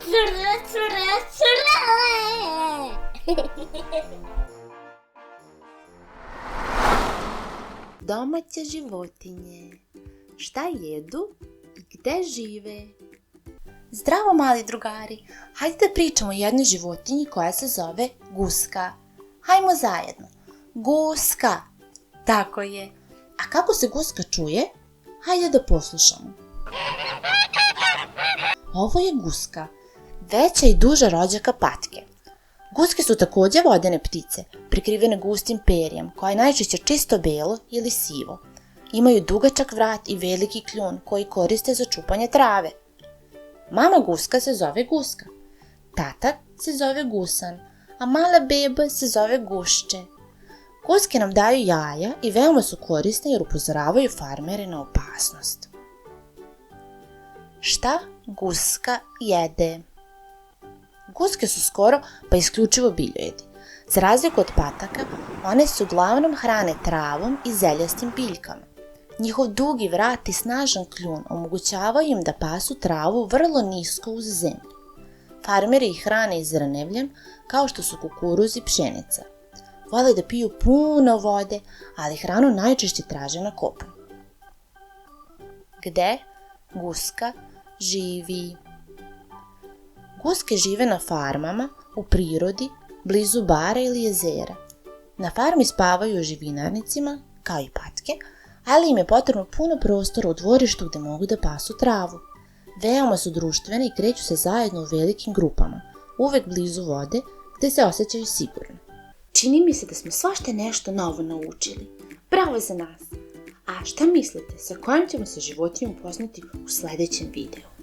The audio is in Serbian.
Cure, cure, cure! Domaće životinje. Šta jedu i gde žive? Zdravo mali drugari, hajde da pričamo o jednoj životinji koja se zove guska. Hajmo zajedno. Guska. Tako je. A kako se guska čuje? Hajde da poslušamo. Ovo je guska. Veća i duža rođaka patke. Guske su takođe vodene ptice, prikrivene gustim perjem, koje je najčešće čisto belo ili sivo. Imaju dugačak vrat i veliki kljun koji koriste za čupanje trave. Mama guska se zove guska. Tata se zove gusan, a mala beba se zove gušče. Guske nam daju jaja i veoma su korisne jer upozoravaju farmere na opasnost. Šta guska jede? Guske su skoro pa isključivo biljojedi. Za razliku od pataka, one se uglavnom hrane travom i zeljastim biljkama. Njihov dugi vrat i snažan kljun omogućavaju im da pasu travu vrlo nisko uz zemlju. Farmeri ih hrane i zrnevljem kao što su kukuruz i pšenica. Vole da piju puno vode, ali hranu najčešće traže na kopnu. Gde guska živi? Guske žive na farmama, u prirodi, blizu bara ili jezera. Na farmi spavaju u živinarnicima, kao i patke, ali im je potrebno puno prostora u dvorištu gde mogu da pasu travu. Veoma su društvene i kreću se zajedno u velikim grupama, uvek blizu vode, gde se osjećaju sigurno. Čini mi se da smo svašta nešto novo naučili. Bravo za nas! A šta mislite, sa kojom ćemo se životinjom upoznati u sledećem videu?